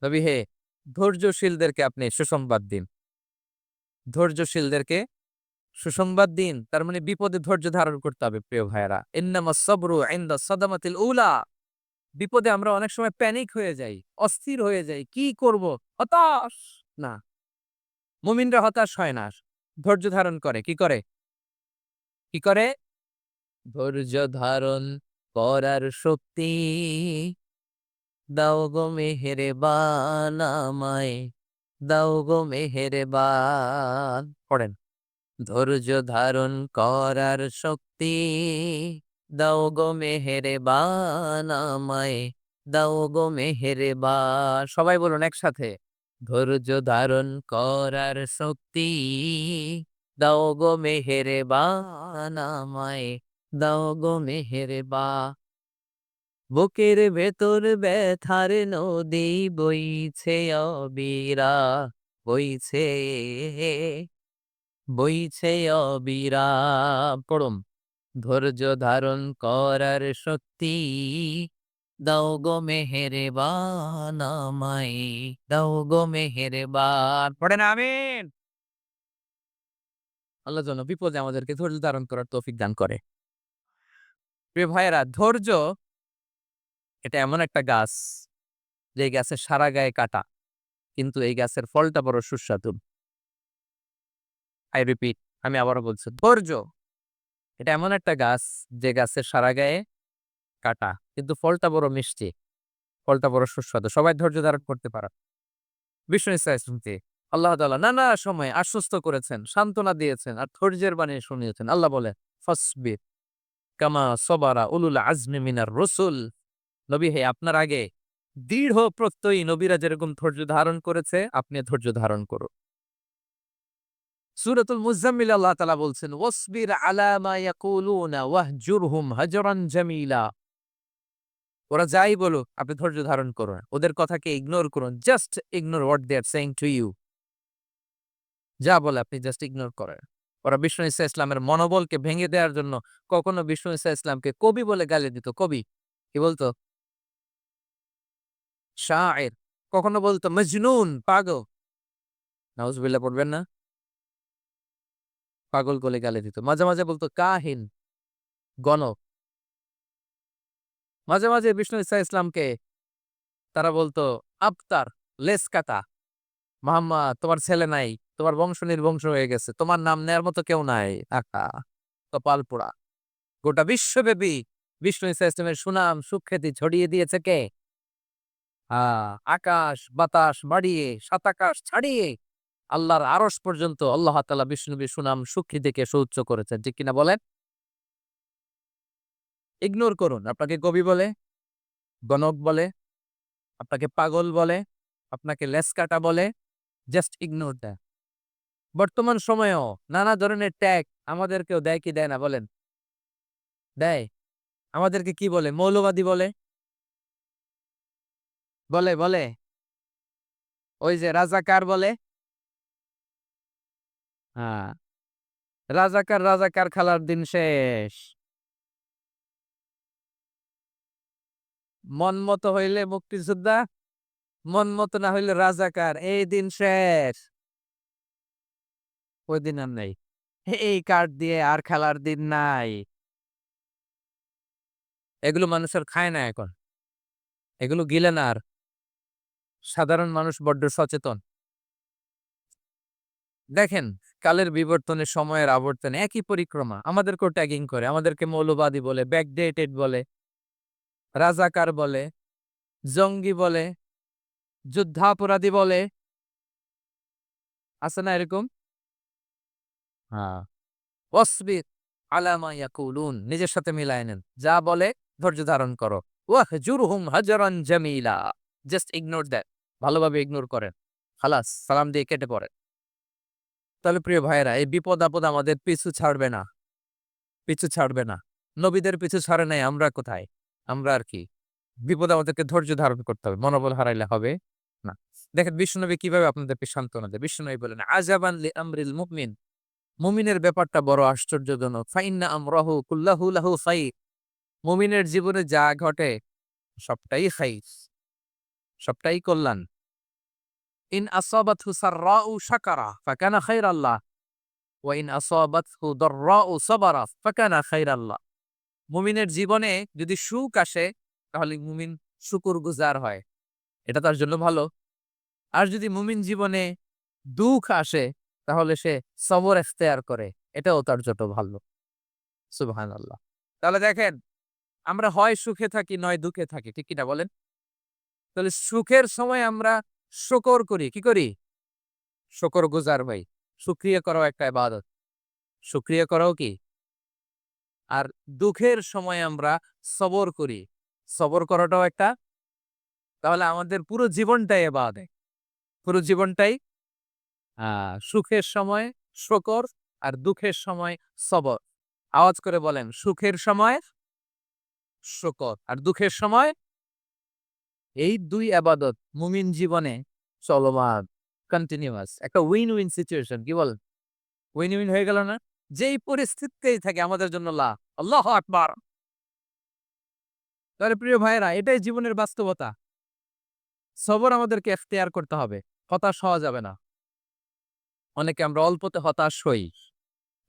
নবী হে, ধৈর্যশীলদেরকে আপনি সুসংবাদ দিন। ধৈর্যশীলদেরকে সুসংবাদ দিন। তার মানে বিপদে ধৈর্য ধারণ করতে হবে প্রিয় ভাইয়েরা। ইন্নামাস সাবরু ইনদা সাদামাতিল উলা। বিপদে আমরা অনেক সময় প্যানিক হয়ে যাই, অস্থির হয়ে যাই। কি করব? হতাশ! না, মুমিনরা হতাশ হয় না। ধৈর্য ধারণ করে। কি করে? কি করে? ধৈর্য ধারণ করার শক্তি দাও গো মেহেরবান আমায়, দাও গো মেহেরবান। পড়েন। ধৈর্য ধারণ করার শক্তি দাও গো মেহেরবান আমায়, দাও গো মেহেরবান। সবাই বলুন একসাথে। ধৈর্য ধারণ করার শক্তি দাও গো মেহেরবান আমায়, দাও গো মেহেরবান। বুকের ভেতর ব্যথার নদী বইছে অবিরা, বইছে বইছে অবিরাম। পড়ুন। ধৈর্য ধারণ করার শক্তি দাও গো মেহেরবান আমায়, দাও গো মেহেরবান। পড়েন আমিন। আল্লাহ যেন বিপদে আমাদেরকে ধৈর্য ধারণ করার তৌফিক দান করে। প্রিয় ভাইয়েরা, ধৈর্য এটা এমন একটা গাছ যে গাছের সারা গায়ে কাটা, কিন্তু এই গাছের ফলটা বড় সুস্বাদু। আই রিপিট, আমি আবারও বলছি, ধৈর্য এটা এমন একটা গাছ যে গাছের সারা গায়ে কাটা, কিন্তু ফলটা বড় মিষ্টি, ফলটা বড় সুস্বাদু। সবাই ধৈর্য ধারণ করতে পারে। বিষ্ণু ইসলামকে আল্লাহ তাআলা নানা সময় আশ্বস্ত করেছেন, সান্ত্বনা দিয়েছেন আর ধৈর্যের বাণী শুনিয়েছেন। আল্লাহ বলে, ফাসবির কামা সবারা উলুল আজমি মিনার রসুল। নবী হে, আপনার আগে দৃঢ় প্রত্যয়ী নবীরা যেরকম ধৈর্য ধারণ করেছে, আপনি ধৈর্য ধারণ করুন। সূরাতুল মুজাম্মিল আল্লাহ তাআলা বলছেন, ওয়াসবির আলা মা ইয়াকুলুনা ওয়াহজুরহুম হাজরান জামিলা। ওরা যাই বলুক, আপনি ধৈর্য ধারণ করুন। ওদের কথাকে ইগনোর করুন। Just ignore what they are saying to you. যা বলে আপনি জাস্ট ইগনোর করেন। ওরা বিষ্ণু ঈসা ইসলামের মনোবলকে ভেঙে দেওয়ার জন্য কখনো বিষ্ণু ঈসা ইসলামকে কবি বলে গালি দিত। কবি কি বলতো? শায়ের। কখনো বলতো মজনুন, পাগল। নাউজুবিল্লাহ পড়বেন না? পাগল বলে গালি দিত। মাঝে, মাঝে বলতো কাহিন, গণক। মাঝে, মাঝে বিষ্ণু ঈসা ইসলামকে তারা বলতো আবতার, লেস কাটা। মোহাম্মদ, তোমার ছেলে নাই, তোমার বংশ নির্বংশ হয়ে গেছে, তোমার নাম নেয়ার মতো কেউ নাই। আহা! কপাল পোড়া। গোটা বিশ্বব্যাপী বিষ্ণু ঈসা ইসলামের সুনাম সুখ্যাতি ছড়িয়ে দিয়েছে কে? আকাশ বাতাস বাড়িয়ে, সাতাকাশ ছাড়িয়ে আল্লাহর আরশ পর্যন্ত আল্লাহ তাআলা বিষ্ণু নবীর সুনাম সুখ্যাতিকে সুউচ্চ করেছেন। ঠিক কিনা বলেন? ইগনোর করুন। আপনাকে কবি বলে, গণক বলে, আপনাকে পাগল বলে, আপনাকে লেসকাটা বলে, জাস্ট ইগনোর দ্যাট। বর্তমান সময়েও নানা ধরনের ট্যাগ আমাদেরকেও দেয় কি দেয় না বলেন? দেয়। আমাদেরকে কি বলে? মৌলবাদী বলে। বলে, বলে। ওই যে রাজাকার বলে। হ্যাঁ, রাজাকার, রাজাকার খেলার দিন শেষ। মন মতো হইলে মুক্তিযোদ্ধা, মন মতো না হইলে রাজাকার। এই দিন শেষ। ওই দিন আর নাই। এই কার্ড দিয়ে আর খেলার দিন নাই। এগুলো মানুষ আর খায় না এখন। এগুলো গিলে না আর। সাধারণ মানুষ বড্ড সচেতন। দেখেন, কালের বিবর্তনে, সময়ের আবর্তনে একই পরিক্রমা আমাদেরকেও ট্যাগিং করে। আমাদেরকে মৌলবাদী বলে, ব্যাকডেটেড বলে, রাজাকার বলে, জঙ্গি বলে, যুদ্ধাপরাধী বলে। আছে না এরকম? হ্যাঁ। ওয়াসবির আলা মা ইয়াকুলুন। নিজের সাথে মিলায় নেন। যা বলে ধৈর্য ধারণ করো। ওয়াহজুরহুম হাজরান জামিলা। Just ignore that. ভালোভাবে ইগনোর করেন। খালাস, সালাম দিয়ে কেটে পড়েন। তাহলে প্রিয় ভাইয়েরা, এই বিপদ-আপদ আমাদের পিছু ছাড়বে না। পিছু ছাড়বে না। নবীদের পিছু ছাড়ে নাই, আমরা কোথায়? আমরা আর কি? বিপদে আমাদেরকে ধৈর্য ধারণ করতে হবে। মনোবল হারাইলে হবে না। দেখেন বিশ্বনবী কিভাবে আপনাদেরকে সান্ত্বনা দেয়। বিশ্বনবী বলেন, আজাবান লি আমরিল মুমিন। মুমিনের ব্যাপারটা বড় আশ্চর্যজনক। ফাইন্না আমরাহু কুল্লাহু লাহু খাইর। মুমিনের জীবনে যা ঘটে সবটাই খাইর, সবটাই কল্যাণ। ইন আসাবাতহু সাররাউ শাকারা ফাকানা খাইরাল্লাহ ওয়া ইন আসাবাতহু দাররাউ সাবারা ফাকানা খাইরাল্লাহ। মুমিনের জীবনে যদি সুখ আসে তাহলে মুমিন শুকরগুজার হয়, এটা তার জন্য ভালো। আর যদি মুমিন জীবনে দুঃখ আসে তাহলে সে সবর ইখতিয়ার করে, এটাও তার জন্য ভালো। সুবহানাল্লাহ। তাহলে দেখেন, আমরা হয় সুখে থাকি নয় দুঃখে থাকি, ঠিক কিনা বলেন? তাহলে সুখের সময় আমরা শুকর করি, কি করি? শুকরগুজার হই। শুকরিয়া করাও একটা ইবাদত। শুকরিয়া করাও কি? আর দুঃখের সময় আমরা সবর করি। সবর করাটাও একটা। তাহলে আমাদের পুরো জীবনটাই ইবাদত। পুরো জীবনটাই সুখের সময় শুকর আর দুঃখের সময় সবর। আওয়াজ করে বলেন, সুখের সময় শুকর আর দুঃখের সময়। এই ২ ইবাদত মুমিন জীবনে চলমান, কন্টিনিউয়াস একটা উইন উইন সিচুয়েশন, কি বলেন? উইন উইন হয়ে গেল না? যেই পরিস্থিতিতেই থাকে আমাদের জন্য লাভ। আল্লাহু আকবার। তাহলে প্রিয় ভাইয়েরা, এটাই জীবনের বাস্তবতা। সবর আমাদেরকে এখতিয়ার করতে হবে। হতাশ হওয়া যাবে না। অনেকে আমরা অল্পতে হতাশ হই।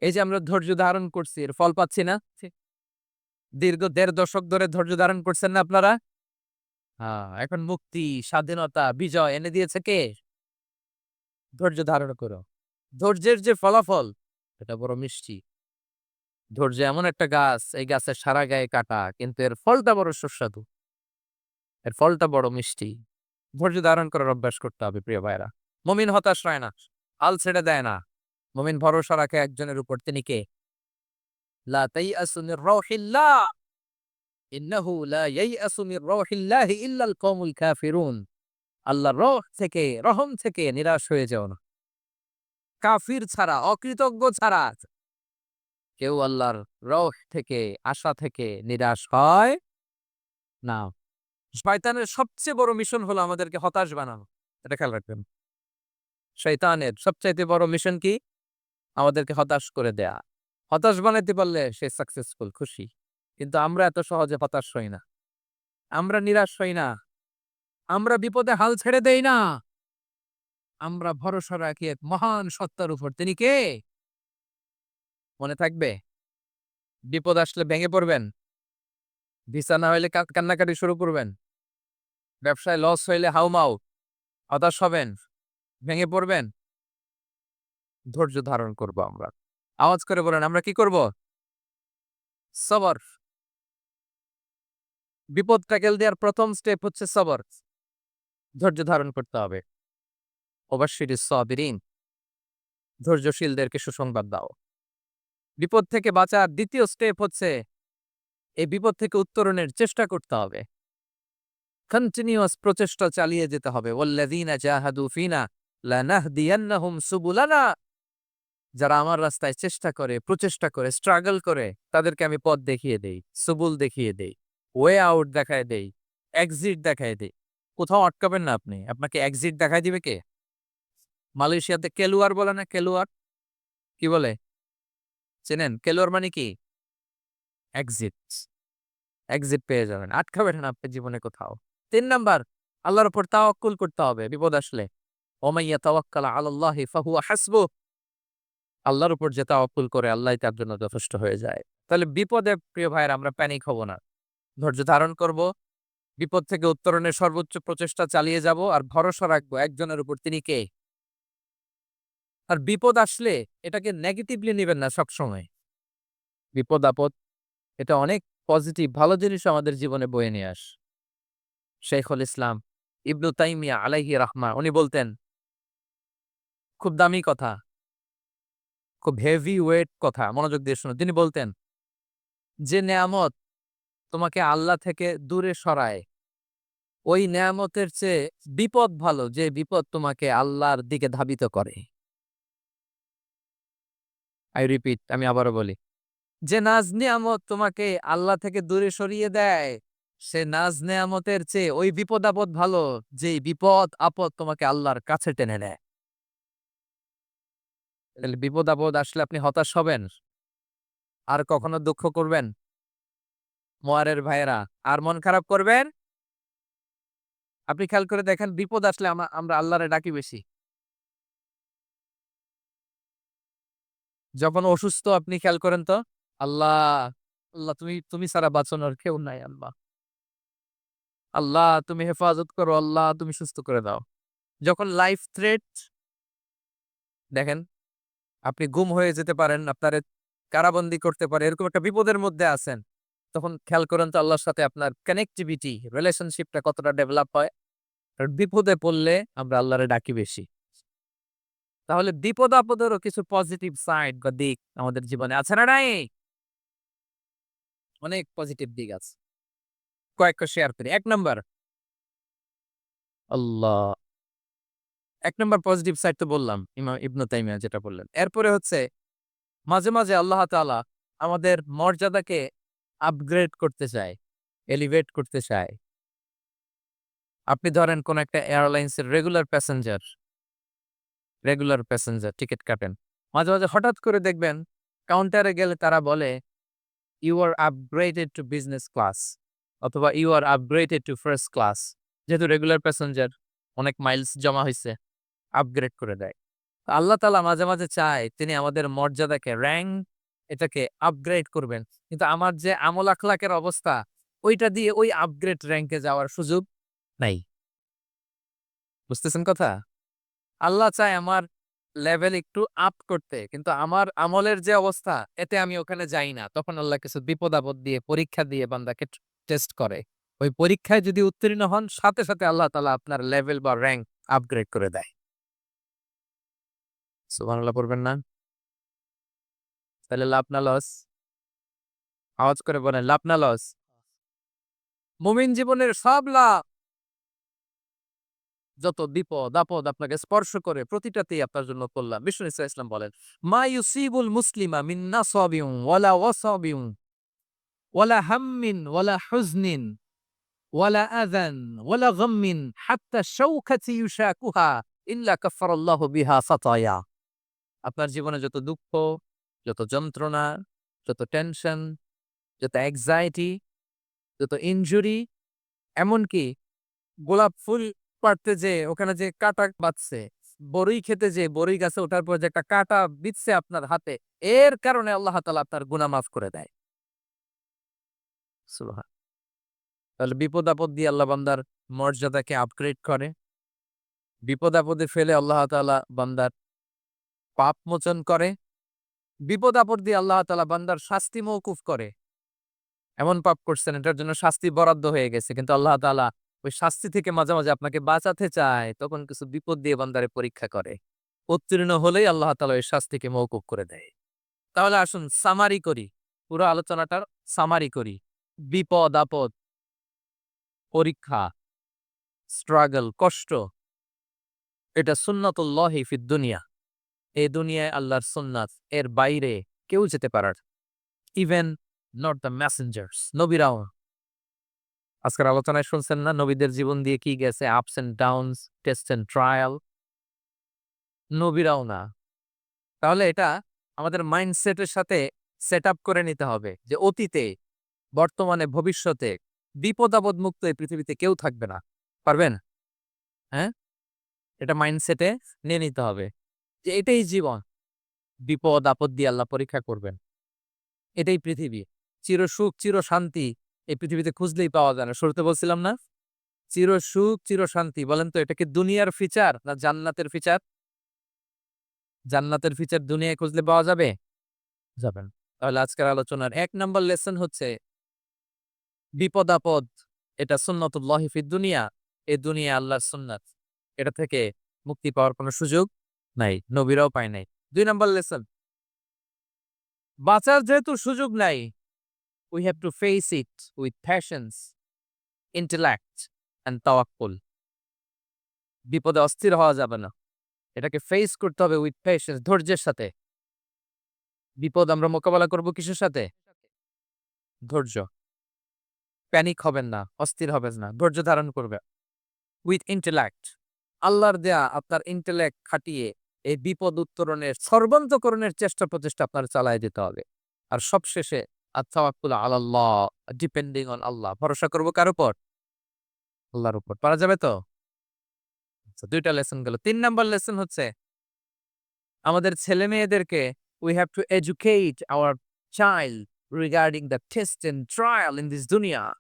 এই যে আমরা ধৈর্য ধারণ করছি, এর ফল পাচ্ছি না? দীর্ঘ ১.৫ দশক ধরে ধৈর্য ধারণ করছেন না আপনারা? এখন মুক্তি, স্বাধীনতা, বিজয় এনে দিয়েছে কে? ধৈর্য ধারণ করো। ধৈর্যের যে ফলাফল, এটা বড় মিষ্টি। ধৈর্য এমন একটা গাছ, এই গাছের সারা গায়ে কাটা, কিন্তু এর ফলটা বড় সুস্বাদু। এর ফলটা বড় মিষ্টি। ধৈর্য ধারণ করার অভ্যাস করতে হবে প্রিয় ভাইরা। মুমিন হতাশ হয় না, হাল ছেড়ে দেয় না। মুমিন ভরসা রাখে একজনের উপর, তিনি কে? লা তাইয়াসু মির রাউহিল্লাহ, ইন্নাহু লা ইয়াইয়াসু মির রাউহিল্লাহি ইল্লাল কওমুল কাফিরুন। আল্লাহর থেকে, রহম থেকে নিরাশ হয়ে যেও না। কাফির ছাড়া, অকৃতজ্ঞ ছাড়া কেউ আল্লাহর থেকে, আশা থেকে নিরাশ হয় না। শয়তানের সবচেয়ে বড় মিশন হলো আমাদেরকে হতাশ বানানো। এটা খেয়াল রাখবেন। শয়তানের সবচাইতে বড় মিশন কি? আমাদেরকে হতাশ করে দেয়া। হতাশ বানাইতে পারলে সে সাকসেসফুল, খুশি। কিন্তু আমরা এত সহজে হতাশ হই না। আমরা নিরাশ হই না। আমরা বিপদে হাল ছেড়ে দেই না। আমরা ভরসা রাখি এক মহান সত্তার উপর। তিনি কে? মনে থাকবে? বিপদ আসলে ভেঙে পড়বেন। ভিসা না হইলে কান্নাকাটি শুরু করবেন। ব্যবসায় লস হইলে হাউমাউ, হতাশ হবেন, ভেঙে পড়বেন। ধৈর্য ধারণ করব আমরা। আওয়াজ করে বলেন, আমরা কি করব? সবর। বিপদ ট্যাকেল দেওয়ার প্রথম স্টেপ হচ্ছে সবর। ধৈর্য ধারণ করতে হবে। ওয়াবাশশিরিস সাবিরিন। ধৈর্যশীলদেরকে সুসংবাদ দাও। বিপদ থেকে বাঁচার দ্বিতীয় স্টেপ হচ্ছে এই বিপদ থেকে উত্তরণের চেষ্টা করতে হবে। কন্টিনিউয়াস প্রচেষ্টা চালিয়ে যেতে হবে। ওয়াল্লাযীনা জাহাদু ফিনা লানাহদিয়ান্নাহুম সুবুলানা। যারা আমার রাস্তায় চেষ্টা করে, প্রচেষ্টা করে, স্ট্রাগল করে, তাদেরকে আমি পথ দেখিয়ে দেই, সুবুল দেখিয়ে দেই, ওয়ে আউট দেখায় দেই, এক্সিট দেখায় দেই। কোথাও আটকাবেন না আপনি। আপনাকে এক্সিট দেখায় দিবে কে? মালয়েশিয়াতে কেলুয়ার বলে না? কেলুয়ার কি বলে? চেনেন? কেলুয়ার মানে কি? এক্সিট। এক্সিট পেয়ে যাবেন। আটকাবেন না আপনি জীবনে কোথাও। ৩ নাম্বার, আল্লাহর উপর তাওয়াক্কুল করতে হবে বিপদ আসলে। ওমান ইয়াতাওয়াক্কাল আলাল্লাহি ফাহুয়া হাসবুহ। আল্লাহর উপর যে তাওয়াক্কুল করে আল্লাহই তার জন্য যথেষ্ট হয়ে যায়। তাহলে বিপদে প্রিয় ভাইয়েরা আমরা প্যানিক হব না। ধৈর্য ধারণ করব। বিপদ থেকে উত্তরণের সর্বোচ্চ প্রচেষ্টা চালিয়ে যাব আর ভরসা রাখবো একজনের উপর, তিনি কে? আর বিপদ আসলে এটাকে নেগেটিভলি নিবেন না সবসময়। বিপদ-আপদ এটা অনেক পজিটিভ ভালো জিনিস আমাদের জীবনে বয়ে নিয়ে আসে। শাইখুল ইসলাম ইবনু তাইমিয়া আলাইহি রাহমা উনি বলতেন, খুব দামি কথা, খুব হেভি ওয়েট কথা, মনোযোগ দিয়ে শুনুন। তিনি বলতেন, যে নেয়ামত তোমাকে আল্লাহ থেকে দূরে সরায়, ওই নেয়ামতের চেয়ে বিপদ ভালো যে বিপদ তোমাকে আল্লাহর দিকে ধাবিত করে। আই রিপিট, আমি আবারও বলি। যে নাজ নেয়ামত তোমাকে আল্লাহ থেকে দূরে সরিয়ে দেয়, সে নাজ নেয়ামতের চেয়ে ওই বিপদ আপদ ভালো যে বিপদ আপদ তোমাকে আল্লাহর কাছে টেনে নেয়। তাহলে বিপদ আপদ আসলে আপনি হতাশ হবেন আর কখনো দুঃখ করবেন? মোয়ারের ভাইয়েরা, আর মন খারাপ করবেন? আপনি খেয়াল করে দেখেন বিপদ আসলে আমরা আল্লাহরে ডাকি বেশি। যখন অসুস্থ আপনি খেয়াল করেন তো, আল্লাহ, আল্লাহ তুমি তুমি ছাড়া বাঁচানোর কেউ নাই আল্লাহ। আল্লাহ তুমি হেফাজত করো, আল্লাহ তুমি সুস্থ করে দাও। যখন লাইফ থ্রেট দেখেন, আপনি গুম হয়ে যেতে পারেন, আপনারে কারাবন্দী করতে পারে, এরকম একটা বিপদের মধ্যে আছেন। তখন খেয়াল করেন তো আল্লাহর সাথে আপনার কানেক্টিভিটি, রিলেশনশিপটা কতটা ডেভেলপ হয়। আর বিপদে পড়লে আমরা আল্লাহরে ডাকি বেশি। তাহলে বিপদ-আপদেরও কিছু পজিটিভ সাইড বা দিক আমাদের জীবনে আছে না নাই? অনেক পজিটিভ দিক আছে। কয়েকটা শেয়ার করি। ১ নাম্বার আল্লাহ। ১ নাম্বার পজিটিভ সাইড তো বললাম। ইমাম ইবনে তাইমিয়া যেটা বললেন। এরপরে হচ্ছে মাঝে, মাঝে আল্লাহ তাআলা আমাদের মর্যাদাকে আপগ্রেড করতে চায়, এলিভেট করতে চায়। আপনি ধরেন কোন একটা এয়ারলাইন্সের রেগুলার প্যাসেঞ্জার টিকেট কাটেন। মাঝে, মাঝে হঠাৎ করে দেখবেন কাউন্টারে গেলে তারা বলে, "you are upgraded to business class" অথবা "you are upgraded to first class" যেহেতু রেগুলার প্যাসেঞ্জার অনেক মাইলস জমা হইছে, আপগ্রেড করে দেয়। আল্লাহ তাআলা মাঝে, মাঝে চায় তিনি আমাদের মর্যাদাকে র‍্যাংক এটাকে আপগ্রেড করবেন। কিন্তু আমার যে আমল আখলাকের অবস্থা ওইটা দিয়ে ওই আপগ্রেড র‍্যাংকে যাওয়ার সুযোগ নাই। বুঝতেছেন কথা? আল্লাহ চায় আমার লেভেল একটু আপ করতে। কিন্তু আমার আমলের যে অবস্থা এতে আমি ওখানে যাই না। তখন আল্লাহ কিছু বিপদ-আপদ দিয়ে পরীক্ষা দিয়ে বান্দাকে টেস্ট করে। ওই পরীক্ষায় যদি উত্তীর্ণ হন সাথে, সাথে আল্লাহ তাআলা আপনার লেভেল বা র‍্যাংক আপগ্রেড করে দেয়। সুবহানাল্লাহ পড়বেন না? তাহলে লাভ না লস? আওয়াজ করে বলেন লাভ না লস? মুমিন জীবনের সব লাভ, যত বিপদ-আপদ আপনাকে স্পর্শ করে প্রতিটাতেই আপনার জন্য কল্যাণ। বিষ্ণু ইসা ইসলাম বলেন, "মা ইউসিবুল মুসলিমা মিন নাসাবিন ওয়ালা ওয়াসাবিন ওয়ালা হাম্মিন ওয়ালা হুজনিন ওয়ালা আযান ওয়ালা গাম্মিন হাত্তা শাওকাতি ইউশাকুহা ইল্লা কাফফারাল্লাহু বিহা খাতায়া।" আপনার জীবনে যত দুঃখ, যত যন্ত্রণা, যত টেনশন, যত এক্সাইটি, যত ইনজুরি, এমনকি গোলাপ ফুল পাড়তে যেয়ে ওখানে যে কাঁটা বাঁধছে, বড়ই খেতে যেয়ে বড়ই গাছে ওঠার পর যে একটা কাঁটা বিঁধছে আপনার হাতে, এর কারণে আল্লাহ তাআলা আপনার গুনাহ মাফ করে দেয়। সুবহান। তাহলে বিপদ-আপদ দিয়ে আল্লাহ বান্দার মর্যাদাকে আপগ্রেড করে। বিপদ-আপদে ফেলে আল্লাহ তাআলা বান্দার পাপ মোচন করে। বিপদ-আপদ দিয়ে আল্লাহ তাআলা বান্দার শাস্তি মওকুফ করে। এমন পাপ করছেন এটার জন্য শাস্তি বরাদ্দ হয়ে গেছে। কিন্তু আল্লাহ তাআলা ওই শাস্তি থেকে মাঝে, মাঝে আপনাকে বাঁচাতে চায়। তখন কিছু বিপদ দিয়ে বান্দারে পরীক্ষা করে। উত্তীর্ণ হলেই আল্লাহ তাআলা ওই শাস্তিকে মওকুফ করে দেয়। তাহলে আসুন সামারি করি। পুরো আলোচনাটার সামারি করি। বিপদ-আপদ, পরীক্ষা, স্ট্রাগল, কষ্ট এটা সুন্নাতুল্লাহি ফিদ দুনিয়া। এই দুনিয়ায় আল্লাহর সুন্নাত। এর বাইরে কেউ যেতে পারার ইভেন নট দ্য মেসেঞ্জার্স নবীরাও। আজকের আলোচনায় শুনছেন না নবীদের জীবন দিয়ে কি গেছে ups and downs, test and trial. নবীরাও না। তাহলে এটা আমাদের মাইন্ডসেটের সাথে সেট আপ করে নিতে হবে যে অতীতে, বর্তমানে, ভবিষ্যতে বিপদ-আপদ মুক্ত এই পৃথিবীতে কেউ থাকবে না। পারবেন? হ্যাঁ? এটা মাইন্ডসেটে নিয়ে নিতে হবে যে এটাই জীবন। বিপদ-আপদ দিয়ে আল্লাহ পরীক্ষা করবেন। এটাই পৃথিবী। চিরসুখ, চিরশান্তি এই পৃথিবীতে খুঁজলেই পাওয়া যায় না। শুরুতে বলছিলাম না? চিরসুখ, চিরশান্তি। বলেন তো এটা কি দুনিয়ার ফিচার না জান্নাতের ফিচার? জান্নাতের ফিচার দুনিয়ায় খুঁজলে পাওয়া যাবে? যাবে না। তাহলে আজকের আলোচনার ১ নাম্বার লেসন হচ্ছে বিপদ-আপদ এটা সুন্নাতুল্লাহি ফিদ দুনিয়া। এ দুনিয়া আল্লাহর সুন্নাত। এটা থেকে মুক্তি পাওয়ার কোন সুযোগ নাই। নবীরাও পায় নাই। ২ নাম্বার লেসন, বাঁচার যেহেতু সুযোগ নাই, we have to face it with patience, intellect and tawakkul. বিপদে অস্থির হওয়া যাবে না। এটাকে ফেস করতে হবে উইথ পেশেন্স, ধৈর্যের সাথে। বিপদ আমরা মোকাবেলা করব কিসের সাথে? ধৈর্য। প্যানিক হবেন না, অস্থির হবেন না। ধৈর্য ধারণ করবে। With intellect. আল্লাহর দেয়া আপনার ইন্টেলেক্ট খাটিয়ে এই বিপদ উত্তরণের সর্বান্তকরণের চেষ্টা প্রচেষ্টা আপনার চালায় যেতে হবে। আর সবশেষে আত-তাওয়াক্কুল আলাল্লাহ, ডিপেন্ডিং অন আল্লাহ। ভরসা করব কার উপর? আল্লাহর উপর। পারা যাবে তো? আচ্ছা ২ টা লেসন গেল। ৩ নাম্বার লেসন হচ্ছে আমাদের ছেলে-মেয়েদেরকে we have to educate our child regarding the test and trial in this দুনিয়া।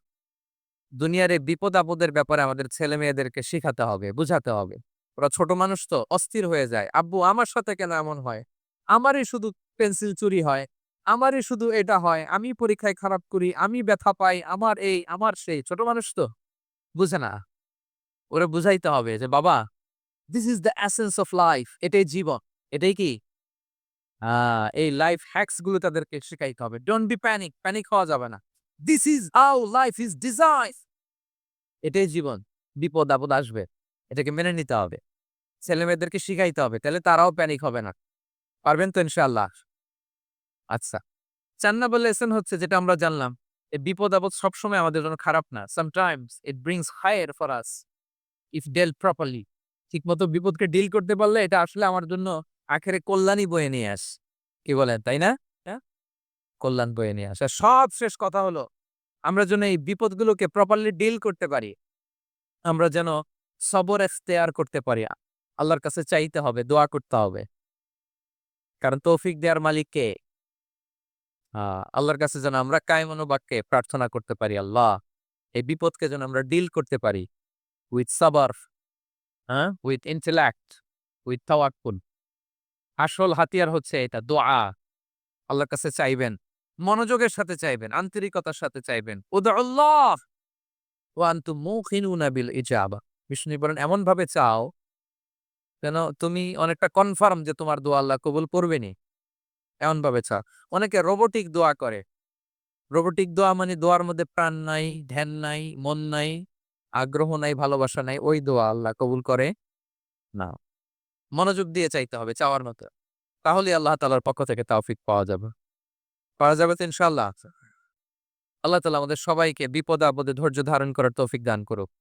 দুনিয়ার এই বিপদ-আপদের ব্যাপারে আমাদের ছেলে-মেয়েদেরকে শিখাতে হবে, বুঝাতে হবে। ওরা ছোট মানুষ তো অস্থির হয়ে যায়। "আব্বু আমার সাথে কেন এমন হয়? আমারই শুধু পেন্সিল চুরি হয়। আমারই শুধু এটা হয়। আমি পরীক্ষায় খারাপ করি, আমি ব্যথা পাই, আমার এই, আমার সেই।" ছোট মানুষ তো বুঝে না। ওরে বুঝাইতে হবে যে, "বাবা, this is the essence of life." এটাই জীবন। এটাই কি? আ এই লাইফ হ্যাকস গুলো তাদেরকে শিখাইতে হবে। "Don't be panic." প্যানিক হওয়া যাবে না। "This is how life is designed." এটাই জীবন। বিপদ-আপদ আসবে। এটাকে মেনে নিতে হবে। ছেলেমেয়েদেরকে শিখাইতে হবে। তাহলে তারাও প্যানিক হবে না। পারবেন তো ইনশাআল্লাহ? আচ্ছা। ৪ নাম্বার লেসন হচ্ছে যেটা আমরা জানলাম, এই বিপদ-আপদ সবসময় আমাদের জন্য খারাপ না। Sometimes it brings higher for us if dealt properly. ঠিকমতো বিপদকে ডিল করতে পারলে এটা আসলে আমার জন্য আখেরে কল্যাণই বয়ে নিয়ে আসে। কি বলেন, তাই না? হ্যাঁ? কল্যাণ বয়ে নিয়ে আসে। আর সবশেষ কথা হলো, আমরা যেন এই বিপদগুলোকে প্রপারলি ডিল করতে পারি। আমরা যেন সবর এখতিয়ার করতে পারি। আল্লাহর কাছে চাইতে হবে, দোয়া করতে হবে। কারণ তৌফিক দেওয়ার মালিক কে? আ আল্লাহর কাছে যেন আমরা কায়মনোবাক্যে প্রার্থনা করতে পারি, আল্লাহ এই বিপদকে যেন আমরা ডিল করতে পারি উইথ সাবর, হ্যাঁ? উইথ ইন্টেলেক্ট, উইথ তাওয়াক্কুল। আসল হাতিয়ার হচ্ছে এটা দোয়া। আল্লাহর কাছে চাইবেন। মনোযোগের সাথে চাইবেন, আন্তরিকতার সাথে চাইবেন। উদউল্লাহ ওয়া আনতুম মুকিনুনা বিল ইজাবা। বিষ্ণু বলেন এমনভাবে চাও যেন তুমি অনেকটা কনফার্ম যে তোমার দোয়া আল্লাহ কবুল করবেনই। এমনভাবে চাও। অনেকে রোবটিক দোয়া করে। রোবটিক দোয়া মানে দোয়ার মধ্যে প্রাণ নাই, ধ্যান নাই, মন নাই, আগ্রহ নাই, ভালোবাসা নাই। ওই দোয়া আল্লাহ কবুল করে না। মনোযোগ দিয়ে চাইতে হবে চাওয়ার মতো। তাহলেই আল্লাহ তাআলার পক্ষ থেকে তাওফিক পাওয়া যাবে। পাওয়া যাবে তো ইনশাআল্লাহ? আল্লাহ তাআলা আমাদের সবাইকে বিপদে আপদে ধৈর্য ধারণ করার তৌফিক দান করুক।